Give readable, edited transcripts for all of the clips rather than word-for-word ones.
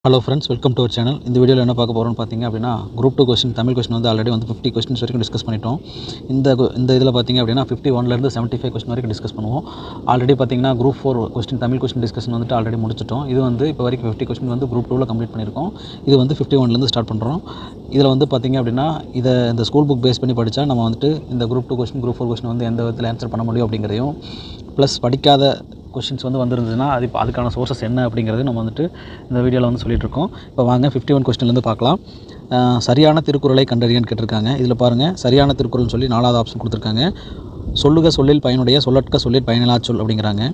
Hello friends, welcome to our channel. இந்த வீடியோவில் என்ன பார்க்க போகிறோம்னு பார்த்தீங்க அப்படின்னா, குரூப் 2 கொஸ்டின் தமிழ் கொஸ்டின் வந்து ஆல்ரெடி வந்து 50 கொஸ்டின்ஸ் வரைக்கும் டிஸ்கஸ் பண்ணிட்டோம். இந்த இதில் பார்த்தீங்க அப்படின்னா 51லேருந்து 75 கொஸ்டின் வரைக்கும் டிஸ்கஸ் பண்ணுவோம். ஆல்ரெடி பார்த்தீங்கன்னா group 4 question Tamil question discussion வந்துட்டு ஆல்ரெடி முடிச்சிட்டோம். இது வந்து இப்போ வரைக்கும் 50 கொஸ்டின் வந்து குரூப் 2ல் கம்ப்ளீட் பண்ணியிருக்கோம். இது வந்து 51லேருந்து ஸ்டார்ட் பண்ணுறோம். இதில் வந்து பார்த்தீங்க அப்படின்னா இந்த ஸ்கூல் புக் பேஸ் பண்ணி படித்தா நம்ம வந்துட்டு இந்த குரூப் 2 கொஸ்டின் குரூப் 4 கொஸ்டின் வந்து எந்த விதத்தில் ஆன்சர் பண்ண முடியும் அப்படிங்கிறதையும், ப்ளஸ் படிக்காத கொஸ்டின்ஸ் வந்து வந்துருந்துச்சுன்னா அதுக்கான சோர்சஸ் என்ன அப்படிங்கிறது நம்ம வந்துட்டு இந்த வீடியோவில் வந்து சொல்லிகிட்ருக்கோம். இப்போ வாங்க 51 கொஸ்டின்லேருந்து பார்க்கலாம். சரியான திருக்குறளை கண்டறியன்னு கேட்டிருக்காங்க. இதில் பாருங்கள், சரியான திருக்குறள்னு சொல்லி 4வது ஆப்ஷன் கொடுத்துருக்காங்க. சொல்லுக சொல்லில் பயனுடைய, சொல்லற்க சொல்லில் பயனிலா சொல் அப்படிங்கிறாங்க.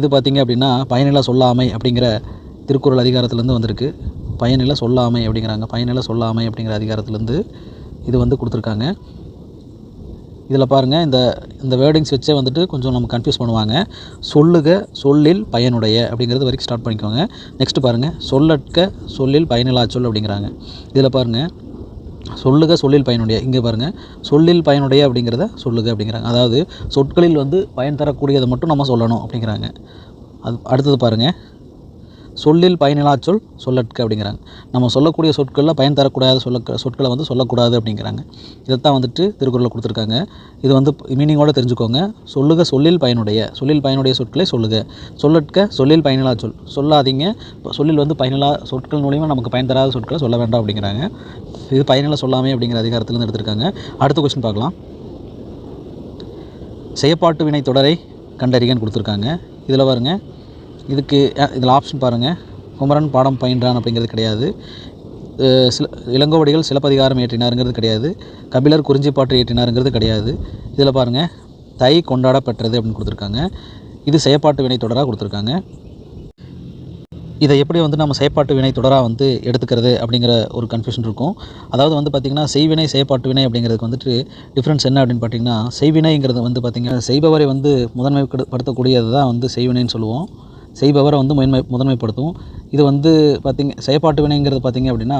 இது பார்த்திங்க அப்படின்னா பயனிலா சொல்லாமை அப்படிங்கிற திருக்குறள் அதிகாரத்துலேருந்து வந்திருக்கு. பயனில சொல்லாமை அப்படிங்கிறாங்க. பயனில சொல்லாமை அப்படிங்கிற அதிகாரத்துலேருந்து இது வந்து கொடுத்துருக்காங்க. இதில் பாருங்கள், இந்த வேர்டிங்ஸ் வச்சே வந்துட்டு கொஞ்சம் நம்ம கன்ஃபியூஸ் பண்ணுவாங்க. சொல்லுக சொல்லில் பயனுடைய அப்படிங்கிறது வரைக்கும் ஸ்டார்ட் பண்ணிக்கோங்க. நெக்ஸ்ட்டு பாருங்கள், சொல்லற்க சொல்லில் பயனிலா சொல் அப்படிங்கிறாங்க. இதில் பாருங்கள், சொல்லுக சொல்லில் பயனுடைய, இங்கே பாருங்கள் சொல்லில் பயனுடைய அப்படிங்கிறத சொல்லுக அப்படிங்கிறாங்க. அதாவது சொற்களில் வந்து பயன் தரக்கூடியதை மட்டும் நம்ம சொல்லணும் அப்படிங்கிறாங்க. அடுத்தது பாருங்கள், சொல்லில் பயனிலா சொல் சொல்லற்க அப்படிங்கிறாங்க. நம்ம சொல்லக்கூடிய சொற்களில் பயன் தரக்கூடாத சொற்களை வந்து சொல்லக்கூடாது அப்படிங்கிறாங்க. இதைத்தான் வந்துட்டு திருக்குறளில் கொடுத்துருக்காங்க. இது வந்து மீனிங்கோடு தெரிஞ்சுக்கோங்க. சொல்லுக சொல்லில் பயனுடைய சொற்களை சொல்லுக. சொல்லற்க சொல்லில் பயனிலா சொல் சொல்லாதீங்க. சொல்லில் வந்து பயனிலா சொற்கள் மூலிமா நமக்கு பயன் தராத சொற்களை சொல்ல வேண்டாம் அப்படிங்கிறாங்க. இது பயனில சொல்லாமை அப்படிங்கிற அதிகாரத்துலேருந்து எடுத்திருக்காங்க. அடுத்த கொஸ்டின் பார்க்கலாம். செயப்பாட்டு வினை தொடரை கண்டறியன்னு கொடுத்துருக்காங்க. இதில் பாருங்க, இதில் ஆப்ஷன் பாருங்கள். குமரன் பாடம் பயின்றான் அப்படிங்கிறது கிடையாது. இளங்கோவடிகள் சிலப்பதிகாரம் இயற்றினாருங்கிறது கிடையாது. கபிலர் குறிஞ்சிப்பாட்டு இயற்றினாருங்கிறது கிடையாது. இதில் பாருங்கள், தை கொண்டாடப்பெற்றது அப்படின்னு கொடுத்துருக்காங்க. இது செயப்பாட்டு வினை தொடராக கொடுத்துருக்காங்க. இதை எப்படி வந்து நம்ம செயப்பாட்டு வினை தொடராக வந்து எடுத்துக்கிறது அப்படிங்கிற ஒரு கன்ஃபியூஷன் இருக்கும். அதாவது வந்து பார்த்திங்கன்னா செய்வினை செயப்பாட்டு வினை அப்படிங்கிறதுக்கு வந்துட்டு டிஃப்ரென்ஸ் என்ன அப்படின்னு பார்த்திங்கன்னா, செய்வினைங்கிறது வந்து பார்த்திங்கன்னா செய்பவரை வந்து முதன்மைப்படுத்தக்கூடியது தான் வந்து செய்வினைன்னு சொல்லுவோம். செய்பவரை வந்து முதன்மைப்படுத்தும். இது வந்து செயப்பாட்டு வினைங்கிறது பார்த்திங்க அப்படின்னா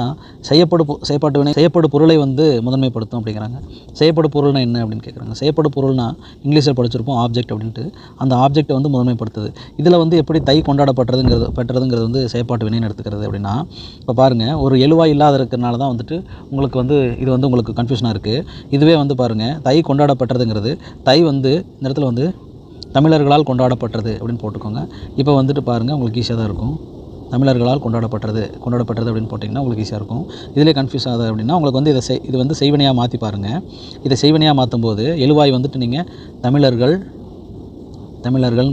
செய்யப்படு பொருளை வந்து முதன்மைப்படுத்தும் அப்படிங்கிறாங்க. செய்யப்படு பொருள்னா என்ன அப்படின்னு கேட்குறாங்க. செய்யப்படு பொருள்னா இங்கிலீஷில் படிச்சிருப்போம் ஆப்ஜெக்ட் அப்படின்ட்டு. அந்த ஆப்ஜெக்டை வந்து முதன்மைப்படுத்துது. இதில் வந்து எப்படி தை கொண்டாடப்பட்டதுங்கிறது வந்து செயப்பாட்டு வினைன்னு எடுத்துக்கிறது அப்படின்னா, இப்போ பாருங்கள், ஒரு எழுவாய் இல்லாத இருக்கிறனால தான் வந்துட்டு உங்களுக்கு வந்து இது வந்து உங்களுக்கு கன்ஃபியூஷனாக இருக்குது. இதுவே வந்து பாருங்கள், தை கொண்டாடப்பட்டதுங்கிறது தை வந்து இந்த இடத்துல வந்து தமிழர்களால் கொண்டாடப்பட்டது அப்படின்னு போட்டுக்கோங்க. இப்போ வந்துட்டு பாருங்கள், உங்களுக்கு ஈஸியாக தான் இருக்கும். தமிழர்களால் கொண்டாடப்பட்டது அப்படின்னு போட்டிங்கன்னா உங்களுக்கு ஈஸியாக இருக்கும். இதிலே கன்ஃபியூஸ் ஆகுது அப்படின்னா உங்களுக்கு வந்து இது வந்து செய்வினையாக மாற்றி பாருங்கள். இதை செய்வினையாக மாற்றும் போது எழுவாய் வந்துட்டு நீங்கள் தமிழர்கள்னு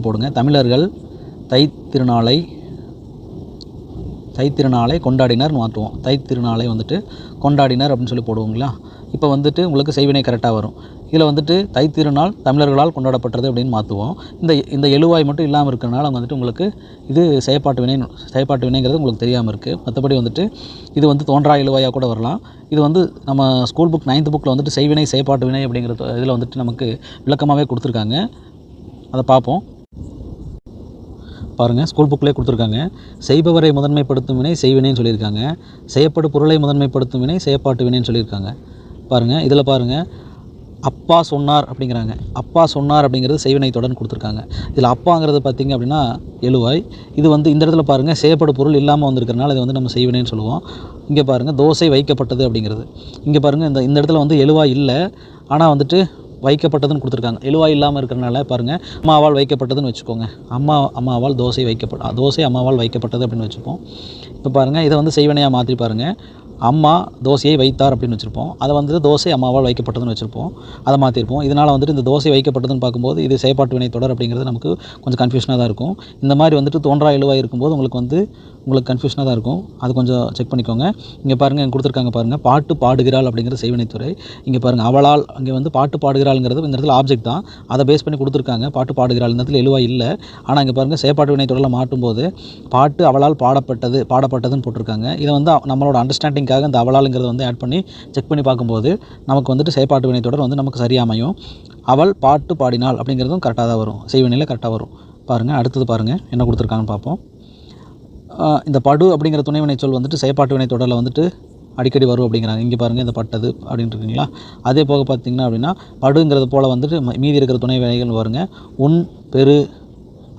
போடுங்க. தமிழர்கள் தைத்திருநாளை கொண்டாடினர் மாற்றுவோம். தைத்திருநாளை வந்துட்டு கொண்டாடினர் அப்படின்னு சொல்லி போடுவோங்களா. இப்போ வந்துட்டு உங்களுக்கு செய்வினை கரெக்டாக வரும். இதில் வந்துட்டு தைத்திருநாள் தமிழர்களால் கொண்டாடப்பட்டது அப்படின்னு மாற்றுவோம். இந்த எழுவாய் மட்டும் இல்லாமல் இருக்கிறனால வந்துட்டு உங்களுக்கு இது செயப்பாட்டு வினைங்கிறது உங்களுக்கு தெரியாமல் இருக்குது. மற்றபடி வந்துட்டு இது வந்து தோன்றா எழுவாயாக கூட வரலாம். இது வந்து நம்ம ஸ்கூல் புக் 9th புக்கில் வந்துட்டு செய்வினை செயப்பாட்டு வினை அப்படிங்கிற இதில் வந்துட்டு நமக்கு விளக்கமாகவே கொடுத்துருக்காங்க. அதை பார்ப்போம். பாருங்கள், ஸ்கூல் புக்கிலே கொடுத்துருக்காங்க. செய்பவரை முதன்மைப்படுத்தும் வினை செய்வினைன்னு சொல்லியிருக்காங்க. செய்யப்படு பொருளை முதன்மைப்படுத்தும் வினை செயப்பாட்டு வினைன்னு சொல்லியிருக்காங்க. பாருங்கள், இதில் பாருங்கள், அப்பா சொன்னார் அப்படிங்கிறாங்க. அப்பா சொன்னார் அப்படிங்கிறது செய்வினை தொடர்னு கொடுத்துருக்காங்க. இதில் அப்பாங்கிறது பார்த்திங்க அப்படின்னா எழுவாய். இது வந்து இந்த இடத்துல பாருங்கள், செய்யப்படு பொருள் இல்லாமல் வந்திருக்கிறனால இது வந்து நம்ம செய்வினைன்னு சொல்லுவோம். இங்கே பாருங்கள், தோசை வைக்கப்பட்டது அப்படிங்கிறது. இங்கே பாருங்கள், இந்த இடத்துல வந்து எழுவாய் இல்லை, ஆனால் வந்துட்டு வைக்கப்பட்டதுன்னு கொடுத்துருக்காங்க. எழுவாய் இல்லாமல் இருக்கிறனால பாருங்கள், அம்மாவால் வைக்கப்பட்டதுன்னு வச்சுக்கோங்க. அம்மாவால் தோசை அம்மாவால் வைக்கப்பட்டது அப்படின்னு வச்சுப்போம். இப்போ பாருங்கள், இதை வந்து செய்வினையாக மாற்றி பாருங்கள். அம்மா தோசையை வைத்தார் அப்படின்னு வச்சுருப்போம். அதை வந்து தோசை அம்மாவால் வைக்கப்பட்டதுன்னு வச்சுருப்போம். அதை மாற்றிருப்போம். இதனால் வந்துட்டு இந்த தோசை வைக்கப்பட்டதுன்னு பார்க்கும்போது இது செயப்பாட்டு வினை தொடர் அப்படிங்கிறது நமக்கு கொஞ்சம் கன்ஃபியூஷனாக தான் இருக்கும். இந்த மாதிரி வந்துட்டு தோன்றா எழுவாய் இருக்கும்போது உங்களுக்கு கன்ஃபியூஷனாக தான் இருக்கும். அது கொஞ்சம் செக் பண்ணிக்கோங்க. இங்கே பாருங்கள், இங்கே கொடுத்துருக்காங்க பாருங்கள், பாட்டு பாடுகிறாள் அப்படிங்கிற செய்வினைத்துறை. இங்கே பாருங்கள், அவளால் அங்கே வந்து பாட்டு பாடுகிறாள்ங்கிறது இந்த இடத்துல ஆப்ஜெக்ட் தான். அதை பேஸ் பண்ணி கொடுத்துருக்காங்க. பாட்டு பாடுகிறாள் இந்த இடத்துல எழுவாய் இல்லை. ஆனால் இங்கே பாருங்கள், செயப்பாட்டு வினை தொடரில் மாட்டும்போது பாட்டு அவளால் பாடப்பட்டதுன்னு போட்டிருக்காங்க. இதை வந்து நம்மளோட அண்டர்ஸ்டாண்டிங்காக இந்த அவளாளுங்கிறத வந்து ஆட் பண்ணி செக் பண்ணி பார்க்கும்போது நமக்கு வந்துட்டு செயப்பாட்டு வினை தொடர் வந்து நமக்கு சரியாக அமையும். அவள் பாட்டு பாடினாள் அப்படிங்கிறதும் கரெக்டாக தான் வரும். செய்வினையில் கரெக்டாக வரும். பாருங்கள், அடுத்தது பாருங்கள் என்ன கொடுத்துருக்காங்கன்னு பார்ப்போம். இந்த படு அப்படிங்கிற துணைவினை சொல் வந்துட்டு செயப்பாட்டு வினை தொடரில் வந்துட்டு அடிக்கடி வரும் அப்படிங்கிறாங்க. இங்கே பாருங்கள், இந்த பட்டது அப்படின்ட்டு இருக்குங்களா. அதே போக பார்த்திங்கன்னா அப்படின்னா படுங்கிறது போல் வந்துட்டு மீதி இருக்கிற துணை வினைகள் வருங்க. உன் பெரு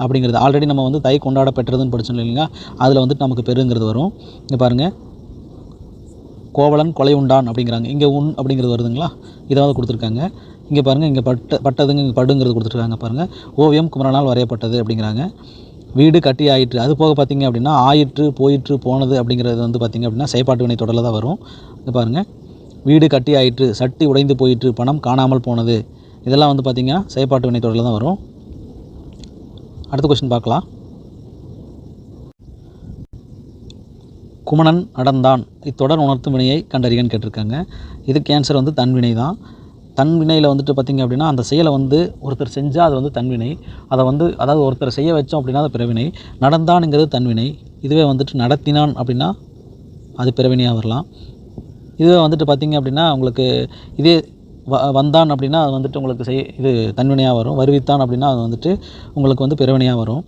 அப்படிங்கிறது ஆல்ரெடி நம்ம வந்து தை கொண்டாட பெற்றதுன்னு படிச்சோம் இல்லைங்களா, அதில் வந்துட்டு நமக்கு பெருங்கிறது வரும். இங்கே பாருங்கள், கோவலன் கொலை உண்டான் அப்படிங்கிறாங்க, இங்கே உன் அப்படிங்கிறது வருதுங்களா, இதாவது கொடுத்துருக்காங்க. இங்கே பாருங்கள், இங்கே பட்டதுங்க, இங்கே படுங்கிறது கொடுத்துருக்காங்க பாருங்கள். ஓவியம் குமரனால் வரையப்பட்டது அப்படிங்கிறாங்க. வீடு கட்டி ஆயிற்று, அது போக பார்த்திங்க அப்படின்னா ஆயிற்று, போயிற்று, போனது அப்படிங்கிறது வந்து பார்த்திங்க அப்படின்னா செயற்பாட்டு வினை தொடரில் தான் வரும். இங்கே பாருங்கள், வீடு கட்டி ஆயிற்று, சட்டி உடைந்து போயிற்று, பணம் காணாமல் போனது, இதெல்லாம் வந்து பார்த்திங்கன்னா செயற்பாட்டு வினை தொடரில் தான் வரும். அடுத்த கொஸ்டின் பார்க்கலாம். குமணன் அடர்ந்தான், இத்தொடர் உணர்த்தும் வினையை கண்டறியன்னு கேட்டிருக்காங்க. இதுக்கு ஆன்சர் வந்து தன்வினை தான். தன்வினையில் வந்துட்டு பார்த்திங்க அப்படின்னா அந்த செயலை வந்து ஒருத்தர் செஞ்சால் அது வந்து தன்வினை, அதை வந்து அதாவது ஒருத்தர் செய்ய வச்சோம் அப்படின்னா அது பிறவினை. நடந்தானுங்கிறது தன்வினை, இதுவே வந்துட்டு நடத்தினான் அப்படின்னா அது பிறவினையாக வரலாம். இதுவே வந்துட்டு பார்த்திங்க அப்படின்னா உங்களுக்கு இதே வந்தான் அப்படின்னா அது வந்துட்டு உங்களுக்கு இது தன்வினையாக வரும். வருவித்தான் அப்படின்னா அது வந்துட்டு உங்களுக்கு வந்து பிறவினையாக வரும்.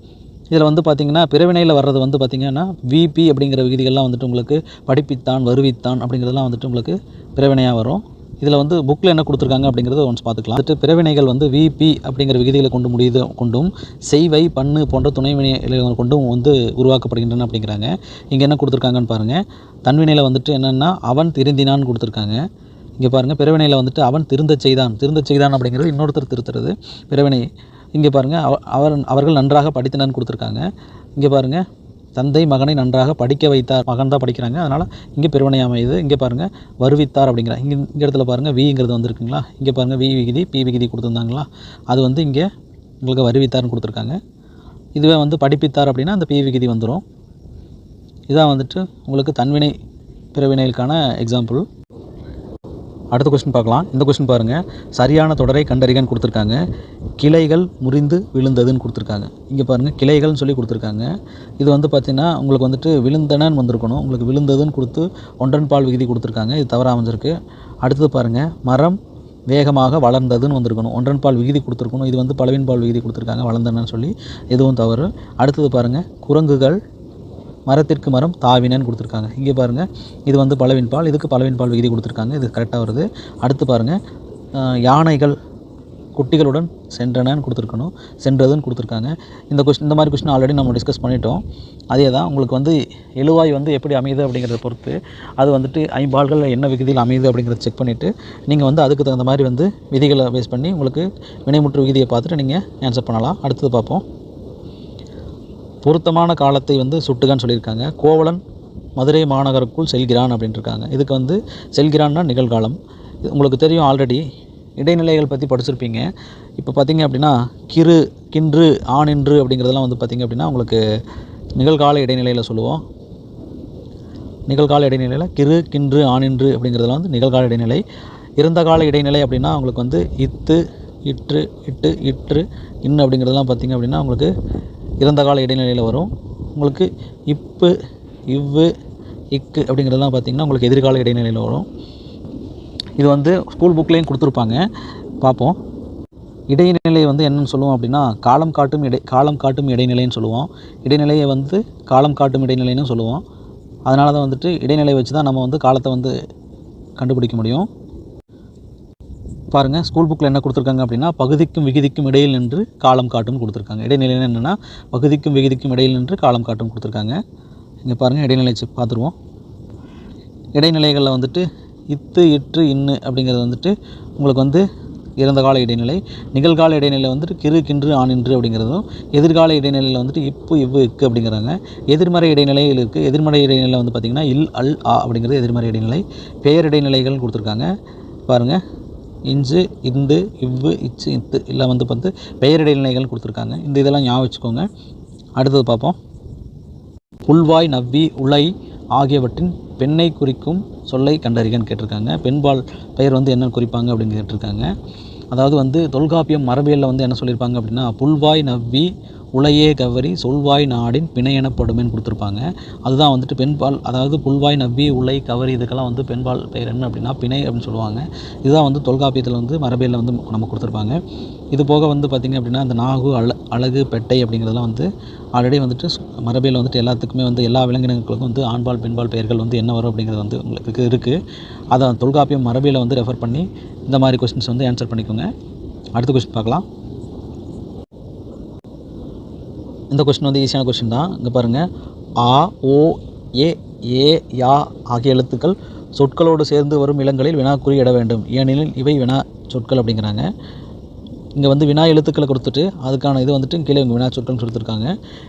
இதில் வந்து பார்த்திங்கன்னா பிறவினையில் வர்றது வந்து பார்த்திங்கன்னா விபி அப்படிங்கிற விகுதிகள்லாம் வந்துட்டு உங்களுக்கு படிப்பித்தான், வருவித்தான் அப்படிங்கிறதெல்லாம் வந்துட்டு உங்களுக்கு பிறவினையாக வரும். இதில் வந்து புக்கில் என்ன கொடுத்துருக்காங்க அப்படிங்கிறத ஒன்ஸ் பார்த்துக்கலாம். வந்துட்டு பிறவினைகள் வந்து விபி அப்படிங்கிற விகுதிகளை கொண்டும் செய்வை, பண்ணு போன்ற துணை வினைகளை கொண்டும் வந்து உருவாக்கப்படுகின்றன அப்படிங்கிறாங்க. இங்கே என்ன கொடுத்துருக்காங்கன்னு பாருங்கள். தன்வினையில் வந்துட்டு என்னென்னா அவன் திருந்தினான்னு கொடுத்துருக்காங்க. இங்கே பாருங்கள், பிறவினையில் வந்துட்டு அவன் திருந்த செய்தான் அப்படிங்கிறது இன்னொருத்தர் திருத்துறது பிறவினை. இங்கே பாருங்கள், அவர்கள் நன்றாக படித்தனன்னு கொடுத்துருக்காங்க. இங்கே பாருங்கள், தந்தை மகனை நன்றாக படிக்க வைத்தார், மகன் தான் படிக்கிறாங்க, அதனால் இங்கே பிறவினை அமையுது. இங்கே பாருங்கள், வருவித்தார் அப்படிங்கிறாங்க. இந்த இடத்துல பாருங்கள் விங்கிறது வந்துருக்குங்களா, இங்கே பாருங்கள் வி விகுதி பி விகுதி கொடுத்துருந்தாங்களா, அது வந்து இங்கே உங்களுக்கு வருவித்தார்னு கொடுத்துருக்காங்க. இதுவே வந்து படிப்பித்தார் அப்படின்னா அந்த பி விகுதி வந்துடும். இதான் வந்துட்டு உங்களுக்கு தன்வினை பிறவினைகளுக்கான எக்ஸாம்பிள். அடுத்த கொஸ்டின் பார்க்கலாம். இந்த கொஸ்டின் பாருங்கள், சரியான தொடரை கண்டறிகன்னு கொடுத்துருக்காங்க. கிளைகள் முறிந்து விழுந்ததுன்னு கொடுத்துருக்காங்க. இங்கே பாருங்கள், கிளைகள்னு சொல்லி கொடுத்துருக்காங்க. இது வந்து பார்த்திங்கன்னா உங்களுக்கு வந்துட்டு விழுந்தனன்னு வந்திருக்கணும், உங்களுக்கு விழுந்ததுன்னு கொடுத்து ஒன்றன் பால் விகுதி கொடுத்துருக்காங்க, இது தவறாக அமைஞ்சிருக்கு. அடுத்தது பாருங்கள், மரம் வேகமாக வளர்ந்ததுன்னு வந்திருக்கணும், ஒன்றன் பால் விகுதி கொடுத்துருக்கணும், இது வந்து பலவின் பால் விகுதி கொடுத்துருக்காங்க, வளர்ந்தனன்னு சொல்லி, எதுவும் தவறு. அடுத்தது பாருங்கள், குரங்குகள் மரத்திற்கு மரம் தாவினன்னு கொடுத்துருக்காங்க. இங்கே பாருங்கள், இது வந்து பலவின் பால், இதுக்கு பலவின் பால் விகுதி கொடுத்துருக்காங்க, இது கரெக்டாக வருது. அடுத்து பாருங்கள், யானைகள் குட்டிகளுடன் சென்றனன்னு கொடுத்துருக்கணும், சென்றதுன்னு கொடுத்துருக்காங்க. இந்த மாதிரி கொஸ்டின் ஆல்ரெடி நம்ம டிஸ்கஸ் பண்ணிட்டோம். அதே தான் உங்களுக்கு வந்து எழுவாய் வந்து எப்படி அமையுது அப்படிங்கிறத பொறுத்து அது வந்துட்டு ஐம்பால்கள் என்ன விகுதியில் அமையுது அப்படிங்கிறத செக் பண்ணிவிட்டு நீங்கள் வந்து அதுக்கு தகுந்த மாதிரி வந்து விதிகளை பேஸ் பண்ணி உங்களுக்கு வினைமுற்று விகுதியை பார்த்துட்டு நீங்கள் ஆன்சர் பண்ணலாம். அடுத்தது பார்ப்போம். பொருத்தமான காலத்தை வந்து சுட்டுகான்னு சொல்லியிருக்காங்க. கோவலன் மதுரை மாநகருக்குள் செல்கிறான் அப்படின்ட்டு இருக்காங்க. இதுக்கு வந்து செல்கிறான்னா நிகழ்காலம். உங்களுக்கு தெரியும், ஆல்ரெடி இடைநிலைகள் பற்றி படிச்சிருப்பீங்க. இப்போ பார்த்திங்க அப்படின்னா கிறு, கின்று, ஆனின்று அப்படிங்கிறதெல்லாம் வந்து பார்த்திங்க அப்படின்னா உங்களுக்கு நிகழ்கால இடைநிலையில் சொல்லுவோம். நிகழ்கால இடைநிலையில் கிறு, கின்று, ஆனின்று அப்படிங்கிறதெல்லாம் வந்து நிகழ்கால இடைநிலை. இறந்த கால இடைநிலை அப்படின்னா உங்களுக்கு வந்து இத்து, இற்று, இட்டு, இற்று, இன்னு அப்படிங்கிறதெல்லாம் பார்த்திங்க அப்படின்னா உங்களுக்கு இறந்த கால இடைநிலையில் வரும். உங்களுக்கு இப்பு, இவ்வு, இக்கு அப்படிங்கிறதெல்லாம் பார்த்திங்கன்னா உங்களுக்கு எதிர்கால இடைநிலையில் வரும். இது வந்து ஸ்கூல் புக்லேயும் கொடுத்துருப்பாங்க, பார்ப்போம். இடைநிலை வந்து என்னென்னு சொல்லுவோம் அப்படின்னா காலம் காட்டும் இடைநிலைன்னு சொல்லுவோம். இடைநிலையை வந்து காலம் காட்டும் இடைநிலைன்னு சொல்லுவோம். அதனால தான் வந்துட்டு இடைநிலை வச்சு தான் நம்ம வந்து காலத்தை வந்து கண்டுபிடிக்க முடியும். பாருங்கள், ஸ்கூல் புக்கில் என்ன கொடுத்துருக்காங்க அப்படின்னா பகுதிக்கும் விகுதிக்கும் இடையில் நின்று காலம் காட்டும் கொடுத்துருக்காங்க. இடைநிலைன்னு என்னென்னா பகுதிக்கும் விகுதிக்கும் இடையில் நின்று காலம் காட்டும் கொடுத்துருக்காங்க. இங்கே பாருங்கள், இடைநிலை பார்த்துருவோம். இடைநிலைகளில் வந்துட்டு இத்து, இற்று, இன்னு அப்படிங்கிறது வந்துட்டு உங்களுக்கு வந்து இறந்த கால இடைநிலை. நிகழ்கால இடைநிலை வந்துட்டு கிறு, கின்று, ஆனின்று அப்படிங்கிறதும், எதிர்கால இடைநிலையில் வந்துட்டு இப்பு, இவ்வு, இக்கு அப்படிங்கிறாங்க. எதிர்மறை இடைநிலையில் இருக்குது. எதிர்மறை இடைநிலையில் வந்து பார்த்திங்கன்னா இல், அல், ஆ அப்படிங்கிறது எதிர்மறை இடைநிலை. பெயர் இடைநிலைகள் கொடுத்துருக்காங்க. பாருங்கள், இஞ்சு, இந்து, இவ்வு, இச்சு, இத்து எல்லாம் வந்து பார்த்து பெயர் இடைநிலைகள் கொடுத்துருக்காங்க. இந்த இதெல்லாம் ஞாபகம் வச்சுக்கோங்க. அடுத்தது பார்ப்போம். புல்வாய், நவ்வி, உலை ஆகியவற்றின் பெண்ணை குறிக்கும் சொல்லை கண்டறிகன்னு கேட்டிருக்காங்க. பெண்பால் பெயர் வந்து என்ன குறிப்பாங்க அப்படின்னு கேட்டிருக்காங்க. அதாவது வந்து தொல்காப்பியம் மரபியலில் வந்து என்ன சொல்லியிருப்பாங்க அப்படின்னா புல்வாய், நவ்வி, உலையே கவரி, சொல்வாய் நாடின் பிணை எனப்படுமேன்னு கொடுத்துருப்பாங்க. அதுதான் வந்துட்டு பெண்பால், அதாவது புல்வாய், நவ்வி, உலை, கவரி இதுக்கெல்லாம் வந்து பெண்பால் பெயர் என்ன அப்படின்னா பிணை அப்படின்னு சொல்லுவாங்க. இதுதான் வந்து தொல்காப்பியத்தில் வந்து மரபியலில் வந்து நம்ம கொடுத்துருப்பாங்க. இது போக வந்து பார்த்திங்க அப்படின்னா இந்த நாகு, அழகு, பெட்டை அப்படிங்கிறதெல்லாம் வந்து ஆல்ரெடி வந்துட்டு மரபியலில் வந்துட்டு எல்லாத்துக்குமே வந்து எல்லா விலங்கினங்களுக்கும் வந்து ஆண்பால் பெண்பால் பெயர்கள் வந்து என்ன வரும் அப்படிங்கிறது வந்து உங்களுக்கு இருக்குது. அதை தொல்காப்பியம் மரபியலை வந்து ரெஃபர் பண்ணி இந்த மாதிரி கொஸ்டின்ஸ் வந்து ஆன்சர் பண்ணிக்கோங்க. அடுத்த கொஸ்டின் பார்க்கலாம். இந்த கொஸ்டின் வந்து ஈஸியான கொஸ்டின் தான். இங்கே பாருங்கள், ஆ, ஓ, ஏ, ஏ, யா ஆகிய எழுத்துக்கள் சொற்களோடு சேர்ந்து வரும் இடங்களில் வினாக்குறி இட வேண்டும், ஏனெனில் இவை வினா சொற்கள் அப்படிங்கிறாங்க. இங்கே வந்து வினா எழுத்துக்களை கொடுத்துட்டு அதுக்கான இது வந்துட்டு கீழே இங்கே வினா சொற்கள்னு கொடுத்துருக்காங்க.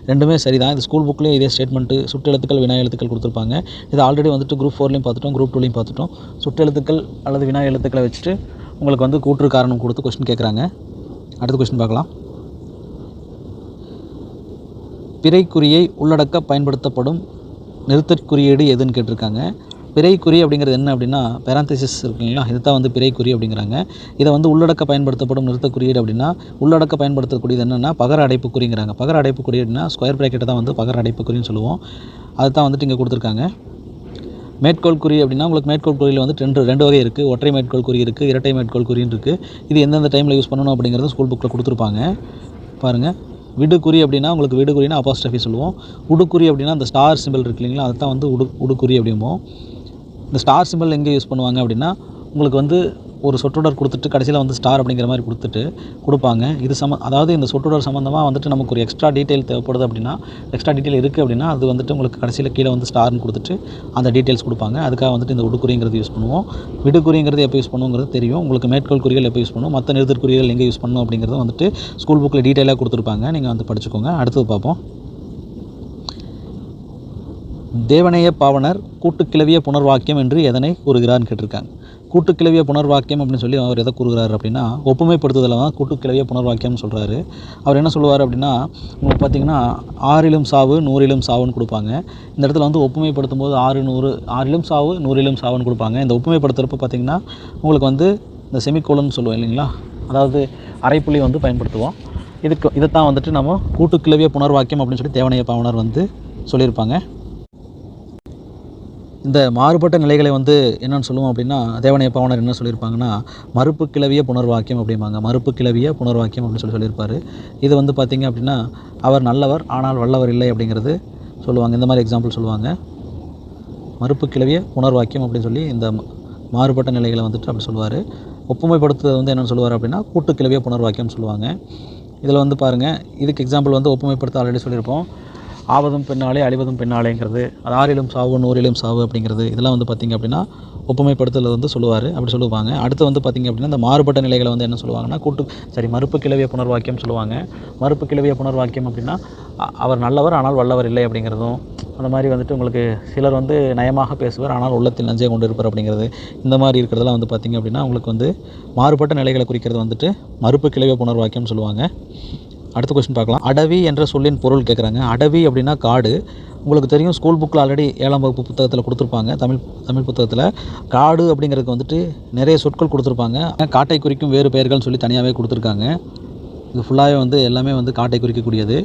ரெண்டுமே சரி தான். இது ஸ்கூல் புக்லேயும் இதே ஸ்டேட்மெண்ட்டு சுற்றெழுத்துக்கள் வினா எழுத்துக்கள் கொடுத்துருப்பாங்க. இது ஆல்ரெடி வந்துட்டு குரூப் 4லையும் பார்த்துட்டோம், குரூப் 2லையும் பார்த்துட்டோம். சுற்றெழுத்துக்கள் அல்லது வினா எழுத்துக்களை வச்சுட்டு உங்களுக்கு வந்து கூற்று காரணம் கொடுத்து கொஸ்டின் கேட்குறாங்க. அடுத்த கொஸ்டின் பார்க்கலாம். பிறைக்குறியை உள்ளடக்க பயன்படுத்தப்படும் நிறுத்தற்குறியீடு எதுன்னு கேட்டிருக்காங்க. பிறைக்குறி அப்படிங்கிறது என்ன அப்படின்னா பேராந்தசிஸ் இருக்குங்களா, இது தான் வந்து பிறைக்குறி அப்படிங்கிறாங்க. இதை வந்து உள்ளடக்க பயன்படுத்தப்படும் நிறுத்தக்குறியீடு அப்படின்னா உள்ளடக்க பயன்படுத்தக்கூடியது என்னென்னா பகர அடைப்புக்குறிங்கிறாங்க. பகர அடைப்புக்குறி அப்படின்னா ஸ்கொயர் ப்ராக்கெட்டை தான் வந்து பகர அடைப்புக்குறின்னு சொல்லுவோம். அது தான் வந்துட்டு இங்கே கொடுத்துருக்காங்க. மேற்கோள் குறி அப்படின்னா உங்களுக்கு மேற்கோள் குறியில் வந்து ரெண்டு வகை இருக்குது. ஒற்றை மேற்கோள் குறி இருக்குது, இரட்டை மேற்கோள் குறின்னு இருக்குது. இது எந்தெந்த டைமில் யூஸ் பண்ணணும் அப்படிங்கிறது ஸ்கூல் புக்கில் கொடுத்துருப்பாங்க. பாருங்கள், விடுக்குறி அப்படின்னா உங்களுக்கு விடுக்குறினா அப்பாஸ்ட்ரஃபி சொல்லுவோம். உடுக்குறி அப்படின்னா அந்த ஸ்டார் சிம்பிள் இருக்கு இல்லைங்களா, அதை தான் வந்து உடுக்குறி அப்படிம்போம். இந்த ஸ்டார் சிம்பிள் எங்கே யூஸ் பண்ணுவாங்க அப்படின்னா உங்களுக்கு வந்து ஒரு சொற்றொடர் கொடுத்துட்டு கடைசியில் வந்து ஸ்டார் அப்படிங்கிற மாதிரி கொடுப்பாங்க. இது அதாவது இந்த சொற்றொடர் சம்மந்தமாக வந்துட்டு நமக்கு ஒரு எக்ஸ்ட்ரா டீட்டெயில் தேவைப்படுது அப்படின்னா, எக்ஸ்ட்ரா டீட்டெயில் இருக்குது அப்படின்னா அது வந்துட்டு உங்களுக்கு கடைசியில் கீழே வந்து ஸ்டார்னு கொடுத்துட்டு அந்த டீட்டெயில்ஸ் கொடுப்பாங்க. அதுக்காக வந்துட்டு இந்த உடுக்குறிங்கிறது யூஸ் பண்ணுவோம். விடுக்குறிங்கிறது எப்போ யூஸ் பண்ணுங்கிறது தெரியும் உங்களுக்கு. மேற்கோள் குறிகள் எப்போ யூஸ் பண்ணுவோம், மற்ற நிறுத்தற்குறிகள் எங்கே யூஸ் பண்ணணும் அப்படிங்கிறது வந்துட்டு ஸ்கூல் புக்கில் டீட்டெயிலாக கொடுத்துருப்பாங்க. நீங்கள் வந்து படிச்சுக்கோங்க. அடுத்தது பார்ப்போம். தேவநேய பாவனர் கூட்டுக்கிளவிய புனர்வாக்கியம் என்று எதனை கூறுகிறார்னு கேட்டிருக்காங்க. கூட்டுக்கிளவிய புனர்வாக்கியம் அப்படின்னு சொல்லி அவர் எதை கூறுகிறார் அப்படின்னா ஒப்புமைப்படுத்துதலை தான் கூட்டுக்கிளவிய புனர்வாக்கியம்னு சொல்கிறாரு. அவர் என்ன சொல்லுவார் அப்படின்னா உங்களுக்கு பார்த்திங்கன்னா 6லும் சாவு 100லும் சாவுன்னு கொடுப்பாங்க. இந்த இடத்துல வந்து ஒப்புமைப்படுத்தும் போது 6லும் சாவு 100லும் சாவுன்னு கொடுப்பாங்க. இந்த ஒப்புமைப்படுத்துகிறப்ப பார்த்திங்கன்னா உங்களுக்கு வந்து இந்த செமிகோலன் சொல்லுவோம் இல்லைங்களா, அதாவது அரைப்புள்ளி வந்து பயன்படுத்துவோம். இதைத்தான் வந்துட்டு நம்ம கூட்டுக்கிளவிய புனர்வாக்கியம் அப்படின்னு சொல்லி தேவநேய பாவனர் வந்து சொல்லியிருப்பாங்க. இந்த மாறுபட்ட நிலைகளை வந்து என்னென்னு சொல்லுவோம் அப்படின்னா தேவநேய பாவனர் என்ன சொல்லியிருப்பாங்கன்னா மறுப்பு கிளவிய புனர்வாக்கியம் அப்படிம்பாங்க. மறுப்பு கிளவிய புனர்வாக்கியம் அப்படின்னு சொல்லியிருப்பார். இது வந்து பார்த்திங்க அப்படின்னா அவர் நல்லவர் ஆனால் வல்லவர் இல்லை அப்படிங்கிறது சொல்லுவாங்க. இந்த மாதிரி எக்ஸாம்பிள் சொல்லுவாங்க. மறுப்பு கிளவிய புனர்வாக்கியம் அப்படின்னு சொல்லி இந்த மாறுபட்ட நிலைகளை வந்துட்டு அப்படி சொல்லுவார். ஒப்புமைப்படுத்துறது வந்து என்னென்னு சொல்லுவார் அப்படின்னா கூட்டுக்கிளவிய புனர்வாக்கியம் சொல்லுவாங்க. இதில் வந்து பாருங்கள், இதுக்கு எக்ஸாம்பிள் வந்து ஒப்புமைப்படுத்த ஆல்ரெடி சொல்லியிருப்போம். ஆவதும் பெண்ணாலே அழிவதும் பெண்ணாலேங்கிறது, அது 6லும் சாவு 100லும் சாவு அப்படிங்கிறது, இதெல்லாம் வந்து பார்த்திங்க அப்படின்னா ஒப்புமைப்படுத்தல் வந்து சொல்லுவார், அப்படி சொல்லுவாங்க. அடுத்து வந்து பார்த்திங்க அப்படின்னா இந்த மாறுபட்ட நிலைகளை வந்து என்ன சொல்லுவாங்கன்னா மறுப்பு கிளவிய புனர்வாக்கியம் சொல்லுவாங்க. மறுப்பு கிளவிய புனர்வாக்கியம் அப்படின்னா அவர் நல்லவர் ஆனால் வல்லவர் இல்லை அப்படிங்கிறதும், அந்த மாதிரி வந்துட்டு உங்களுக்கு சிலர் வந்து நயமாக பேசுவார் ஆனால் உள்ளத்தில் நஞ்சை கொண்டு இருப்பார் அப்படிங்கிறது, இந்த மாதிரி இருக்கிறதெல்லாம் வந்து பார்த்திங்க அப்படின்னா உங்களுக்கு வந்து மாறுபட்ட நிலைகளை குறிக்கிறது வந்துட்டு மறுப்பு கிளவிய புனர்வாக்கியம் சொல்லுவாங்க. அடுத்த கொஸ்டின் பார்க்கலாம். அடவி என்ற சொல்லின் பொருள் கேட்குறாங்க. அடவி அப்படின்னா காடு. உங்களுக்கு தெரியும் ஸ்கூல் புக்கில் ஆல்ரெடி 7ஆம் வகுப்பு புத்தகத்தில் கொடுத்துருப்பாங்க. தமிழ் புத்தகத்தில் காடு அப்படிங்கிறதுக்கு வந்துட்டு நிறைய சொற்கள் கொடுத்துருப்பாங்க. காட்டை குறிக்கும் வேறு பெயர்கள்னு சொல்லி தனியாகவே கொடுத்துருக்காங்க. இது ஃபுல்லாகவே வந்து எல்லாமே வந்து காட்டை குறிக்கக்கூடியது.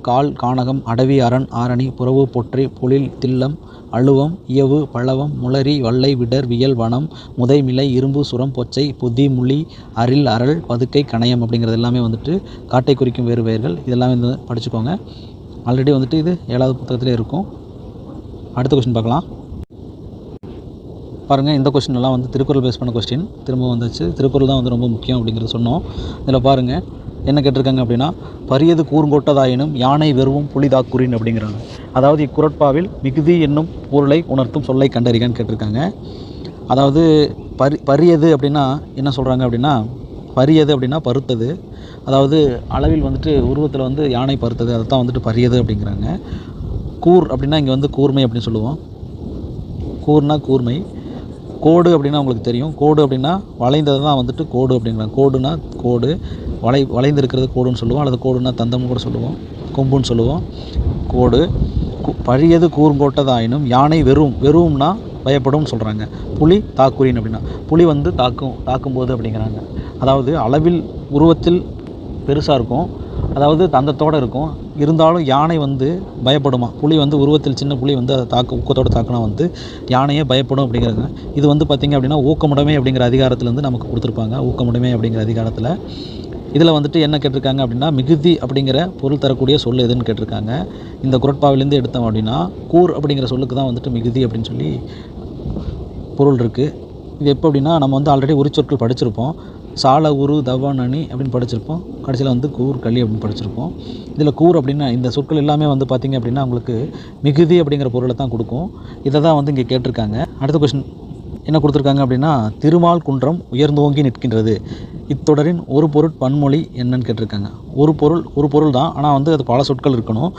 கால், கானகம், அடவி, அரண், ஆரணி, புறவு, பொற்றை, பொழில், தில்லம், அழுவம், இயவு, பழவம், முளரி, வல்லை, விடர், வியல், வனம், முதை, மிலை, இரும்பு, சுரம், பொச்சை, புதி, முளி, அரில், அரள், பதுக்கை, கணையம் அப்படிங்கிறது எல்லாமே வந்துட்டு காட்டை குறிக்கும் வேறு பெயர்கள். இதெல்லாமே வந்து படிச்சுக்கோங்க. ஆல்ரெடி வந்துட்டு இது 7வது புத்தகத்திலே இருக்கும். அடுத்த கொஸ்டின் பார்க்கலாம். பாருங்கள், இந்த கொஸ்டின் எல்லாம் வந்து திருக்குறள் பேஸ் பண்ண கொஸ்டின் திரும்ப வந்துச்சு. திருக்குறள் தான் வந்து ரொம்ப முக்கியம் அப்படிங்கிறது சொன்னோம். இதில் பாருங்கள் என்ன கேட்டிருக்காங்க அப்படின்னா பரியது கூர்ங்கோட்டதாயினும் யானை வெறுவும் புலிதாக்குறின் அப்படிங்கிறாங்க. அதாவது இக்குறட்பாவில் மிகுதி என்னும் பொருளை உணர்த்தும் சொல்லை கண்டறிகன்னு கேட்டிருக்காங்க. அதாவது பரியது அப்படின்னா என்ன சொல்கிறாங்க அப்படின்னா பரியது அப்படின்னா பருத்தது, அதாவது அளவில் வந்துட்டு உருவத்தில் வந்து யானை பருத்தது, அதை தான் வந்துட்டு பரியது அப்படிங்கிறாங்க. கூர் அப்படின்னா இங்கே வந்து கூர்மை அப்படின்னு சொல்லுவோம். கூர்னா கூர்மை. கோடு அப்படின்னா உங்களுக்கு தெரியும். கோடு அப்படின்னா வளைந்தது தான் வந்துட்டு கோடு அப்படிங்கிறாங்க. கோடுனா கோடு, வளைந்திருக்கிறது கோடுன்னு சொல்லுவோம். அல்லது கோடுனா தந்தம்னு கூட சொல்லுவோம், கொம்புன்னு சொல்லுவோம். கோடு. பரியது கூர்ங்கோட்டதாயினும் யானை வெறும்னா பயப்படும்னு சொல்கிறாங்க. புலி தாக்குறின் அப்படின்னா புலி வந்து தாக்கும்போது அப்படிங்கிறாங்க. அதாவது அளவில் உருவத்தில் பெருசாக இருக்கும், அதாவது தந்தத்தோடு இருக்கும், இருந்தாலும் யானை வந்து பயப்படுமா. புலி வந்து உருவத்தில் சின்ன புலி வந்து அதை ஊக்கத்தோடு தாக்கினா வந்து யானையே பயப்படும் அப்படிங்கிறாங்க. இது வந்து பார்த்திங்க அப்படின்னா ஊக்கமுடைமை அப்படிங்கிற அதிகாரத்துலேருந்து நமக்கு கொடுத்துருப்பாங்க. ஊக்கமுடைமை அப்படிங்கிற அதிகாரத்தில் இதில் வந்துட்டு என்ன கேட்டிருக்காங்க அப்படின்னா மிகுதி அப்படிங்கிற பொருள் தரக்கூடிய சொல் எதுன்னு கேட்டிருக்காங்க. இந்த குறட்பாவிலேருந்து எடுத்தோம் அப்படின்னா கூர் அப்படிங்கிற சொல்லுக்கு தான் வந்துட்டு மிகுதி அப்படின்னு சொல்லி பொருள் இருக்குது. இது எப்போ அப்படின்னா நம்ம வந்து ஆல்ரெடி உரிச்சொற்கள் படிச்சிருப்போம். சால உரு தவனணி அப்படின்னு படிச்சிருப்போம். கடைசியில் வந்து கூர் களி அப்படின்னு படிச்சிருப்போம். இதில் கூர் அப்படின்னா இந்த சொற்கள் எல்லாமே வந்து பார்த்திங்க அப்படின்னா உங்களுக்கு மிகுதி அப்படிங்கிற பொருளை தான் கொடுக்கும். இதை தான் வந்து இங்கே கேட்டிருக்காங்க. அடுத்த கொஸ்டின் என்ன கொடுத்துருக்காங்க அப்படின்னா, திருமால் குன்றம் உயர்ந்தோங்கி நிற்கின்றது. இத்தொடரின் ஒரு பொருட் பன்மொழி என்னன்னு கேட்டிருக்காங்க. ஒரு பொருள் தான், ஆனால் வந்து அது பல சொற்கள் இருக்கணும்.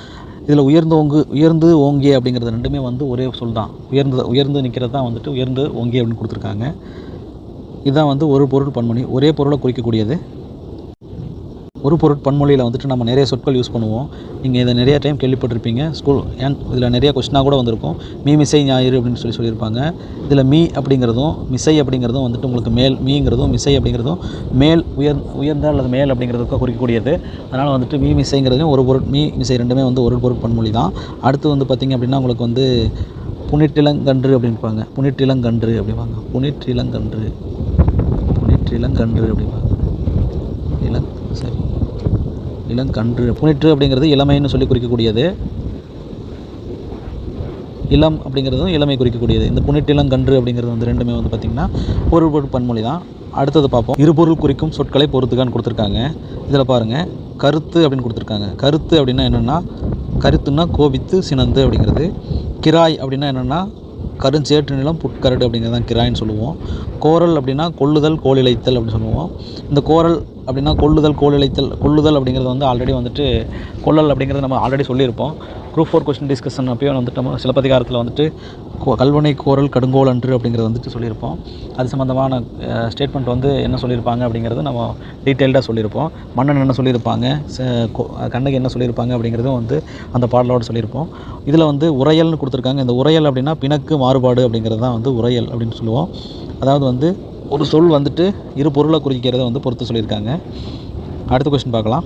இதில் உயர்ந்து ஓங்கிய அப்படிங்கிறது ரெண்டுமே வந்து ஒரே சொல் தான். உயர்ந்து நிற்கிறது தான் வந்துட்டு உயர்ந்து ஓங்கிய அப்படின்னு கொடுத்துருக்காங்க. இதுதான் வந்து ஒரு பொருள் பன்மொழி, ஒரே பொருளை குறிக்கக்கூடியது. ஒரு பொருட்பன்மொழியில் வந்துட்டு நம்ம நிறைய சொற்கள் யூஸ் பண்ணுவோம். நீங்கள் இதை நிறைய டைம் கேள்விப்பட்டிருப்பீங்க. இதில் நிறைய கொஸ்டினாக கூட வந்திருக்கும். மிசை ஞாயிறு அப்படின்னு சொல்லியிருப்பாங்க. இதில் மீ அப்படிங்கிறதும் மிசை அப்படிங்கிறதும் வந்துட்டு உங்களுக்கு மேல், மீங்கிறதும் மிசை அப்படிங்கிறதும் மேல், உயர்ந்த அல்லது மேல் அப்படிங்கிறதுக்கு குறிக்கக்கூடியது. அதனால் வந்துட்டு மிசைங்கிறதும் ஒரு பொருள், மிசை ரெண்டுமே வந்து ஒரு பொருட்பன்மொழி தான். அடுத்து வந்து பார்த்திங்க அப்படின்னா உங்களுக்கு வந்து புனிற்றிலங்கன்று அப்படின்பாங்க. புனிற்றிலங்கன்று அப்படிம்பாங்க. புனிற்றிலங்கன்று அப்படிம்பாங்க. இளங்கன்று. புனிற்று அப்படிங்கிறது இளமைன்னு சொல்லி குறிக்கக்கூடியது. இளம் அப்படிங்கிறதும் இளமை குறிக்கக்கூடியது. இந்த புனிற்றிலங்கன்று அப்படிங்கிறது வந்து ரெண்டுமே வந்து பார்த்திங்கன்னா ஒரு பொருள் பன்மொழி தான். அடுத்தது பார்ப்போம். இருபொருள் குறிக்கும் சொற்களை பொறுத்துக்கான்னு கொடுத்துருக்காங்க. இதில் பாருங்கள், கருத்து அப்படின்னு கொடுத்துருக்காங்க. கருத்து அப்படின்னா என்னென்னா, கருத்துன்னா கோபித்து சினந்து அப்படிங்கிறது. கிராய் அப்படின்னா என்னென்னா, கருஞ்சேற்று நிலம் புட்கரடு அப்படிங்கிறது தான் கிராயின்னு சொல்லுவோம். கோரல் அப்படின்னா கொள்ளுதல் கோலிழைத்தல் அப்படின்னு சொல்லுவோம். இந்த கோரல் அப்படின்னா கொள்ளுதல் அப்படிங்கிறது வந்து ஆல்ரெடி வந்துட்டு கொள்ளல் அப்படிங்கிறது நம்ம ஆல்ரெடி சொல்லியிருப்போம். குரூப் 4 கொஸ்டின் டிஸ்கஷன் அப்போயே வந்துட்டு நம்ம சிலப்பதிகாரத்தில் வந்துட்டு கல்வனை கோரல் கடுங்கோல் அன்று அப்படிங்கிறது வந்துட்டு சொல்லியிருப்போம். அது சம்மந்தமான ஸ்டேட்மெண்ட் வந்து என்ன சொல்லியிருப்பாங்க அப்படிங்கிறது நம்ம டீட்டெயில்டாக சொல்லியிருப்போம். மன்னன் என்ன சொல்லியிருப்பாங்க, கண்ணகி என்ன சொல்லியிருப்பாங்க அப்படிங்கிறதும் வந்து அந்த பாடலோடு சொல்லியிருப்போம். இதில் வந்து உரையல்னு கொடுத்துருக்காங்க. இந்த உரையல் அப்படின்னா பிணக்கு மாறுபாடு அப்படிங்கிறது தான் வந்து உரையல் அப்படின்னு சொல்லுவோம். அதாவது வந்து ஒரு சொல் வந்துட்டு இரு பொருளை குறிக்கிறத வந்து பொறுத்து சொல்லியிருக்காங்க. அடுத்த கொஸ்டின் பார்க்கலாம்.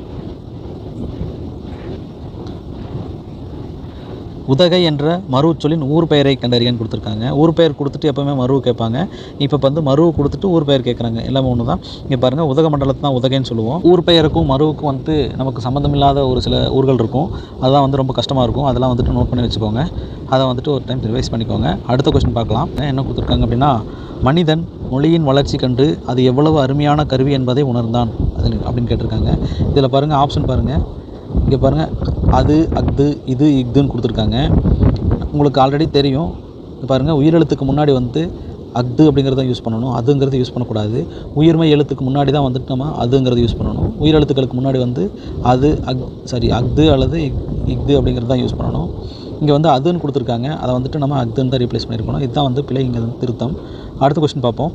உதகை என்ற மருவ சொல்லின் ஊர் பெயரை கண்டறியன்னு கொடுத்துருக்காங்க. ஊர் பெயர் கொடுத்துட்டு எப்போவுமே மருவு கேட்பாங்க. இப்போ வந்து மருவு கொடுத்துட்டு ஊர் பெயர் கேட்குறாங்க. எல்லாமே ஒன்று தான். இங்கே பாருங்கள், உதக மண்டலத்தை தான் உதகைன்னு சொல்லுவோம். ஊர் பெயருக்கும் மருவுக்கும் வந்து நமக்கு சம்மந்தமில்லாத ஒரு சில ஊர்கள் இருக்கும். அதெல்லாம் வந்து ரொம்ப கஷ்டமாக இருக்கும். அதெல்லாம் வந்துட்டு நோட் பண்ணி வச்சுக்கோங்க. அதை வந்துட்டு ஒரு டைம் ரிவைஸ் பண்ணிக்கோங்க. அடுத்த கொஸ்டின் பார்க்கலாம். என்ன கொடுத்துருக்காங்க அப்படின்னா, மனிதன் மொழியின் வளர்ச்சி கண்டு அது எவ்வளவு அருமையான கருவி என்பதை உணர்ந்தான் அப்படின்னு கேட்டிருக்காங்க. இதில் பாருங்கள், ஆப்ஷன் பாருங்கள். இங்கே பாருங்கள், அது, அஃது, இது, இஃதுன்னு கொடுத்துருக்காங்க. உங்களுக்கு ஆல்ரெடி தெரியும். பாருங்கள், உயிரெழுத்துக்கு முன்னாடி வந்து அஃது அப்படிங்கிறத யூஸ் பண்ணணும். அதுங்கிறது யூஸ் பண்ணக்கூடாது. உயிர்மை எழுத்துக்கு முன்னாடி தான் வந்துட்டு நம்ம அதுங்கிறது யூஸ் பண்ணணும். உயிரெழுத்துக்களுக்கு முன்னாடி வந்து அது, அஃது அல்லது இஃது அப்படிங்கிறது தான் யூஸ் பண்ணணும். இங்கே வந்து அதுன்னு கொடுத்துருக்காங்க. அதை வந்துட்டு நம்ம அஃதுன்னு தான் ரீப்ளேஸ் பண்ணியிருக்கணும். இதுதான் வந்து பிழை, இங்கே வந்து திருத்தம். அடுத்த கொஸ்டின் பார்ப்போம்.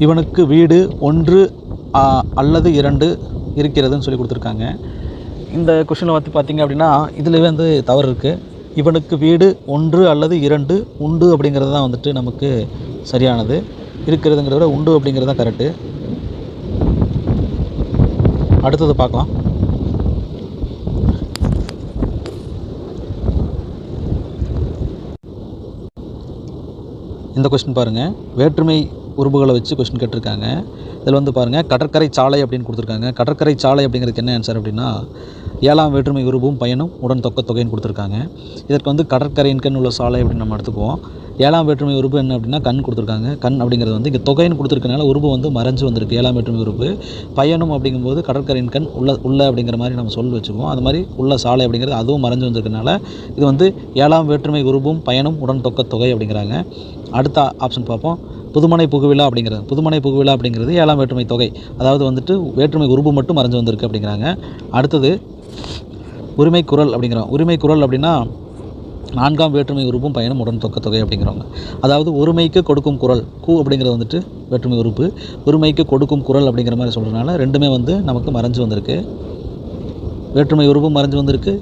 இவனுக்கு வீடு 1 அல்லது 2 இருக்கிறதுன்னு சொல்லி கொடுத்துருக்காங்க. இந்த கொஸ்டினில் வந்து பார்த்திங்க அப்படின்னா இதில் வந்து தவறு இருக்குது. இவனுக்கு வீடு 1 அல்லது 2 உண்டு அப்படிங்கிறது தான் வந்துட்டு நமக்கு சரியானது. இருக்கிறதுங்கிறத விட உண்டு அப்படிங்கிறது தான் கரெக்டு. அடுத்தது பார்க்கலாம். இந்த கொஸ்டின் பாருங்கள், வேற்றுமை உறுப்புகளை வச்சு கொஸ்டின் கேட்டிருக்காங்க. இதில் வந்து பாருங்கள், கடற்கரை சாலை அப்படின்னு கொடுத்துருக்காங்க. கடற்கரை சாலை அப்படிங்கிறதுக்கு என்ன ஆன்சர் அப்படின்னா, 7ஆம் வேற்றுமை உருவும் பயனும் உடன் தொகைன்னு கொடுத்துருக்காங்க. இதற்கு வந்து கடற்கரையின் உள்ள சாலை அப்படின்னு நம்ம எடுத்துக்குவோம். 7ஆம் வேற்றுமை உறுப்பு என்ன அப்படின்னா கண் கொடுத்துருக்காங்க. கண் அப்படிங்கிறது வந்து இங்கே தொகைன்னு கொடுத்துருக்கனால உருவு வந்து மறைஞ்சு வந்திருக்கு. 7ஆம் வேற்றுமை உறுப்பு. பயனும் அப்படிங்கும்போது கடற்கரையின் கண் உள்ள அப்படிங்கிற மாதிரி நம்ம சொல் வச்சுக்குவோம். அது மாதிரி உள்ள சாலை அப்படிங்கிறது அதுவும் மறைஞ்சு வந்திருக்கனால இது வந்து 7ஆம் வேற்றுமை உருவும் பயனும் உடன் தொகை அப்படிங்கிறாங்க. அடுத்த ஆப்ஷன் பார்ப்போம். புதுமனை புகுவிழா அப்படிங்கிறது 7ஆம் வேற்றுமை தொகை. அதாவது வந்துட்டு வேற்றுமை உருவு மட்டும் மறைஞ்சு வந்திருக்கு அப்படிங்கிறாங்க. அடுத்தது உரிமை குரல் அப்படிங்கிறோம். உரிமை குரல் அப்படின்னா 4ஆம் வேற்றுமை உறுப்பும் பயனும் உடன் தொகை அப்படிங்கிறவங்க. அதாவது ஒருமைக்கு கொடுக்கும் குரல் அப்படிங்கிறது வந்துட்டு வேற்றுமை உறுப்பு. ஒருமைக்கு கொடுக்கும் குரல் அப்படிங்கிற மாதிரி சொல்கிறதுனால ரெண்டுமே வந்து நமக்கு மறைஞ்சு வந்திருக்கு. வேற்றுமை உருவும் மறைஞ்சு வந்திருக்கு,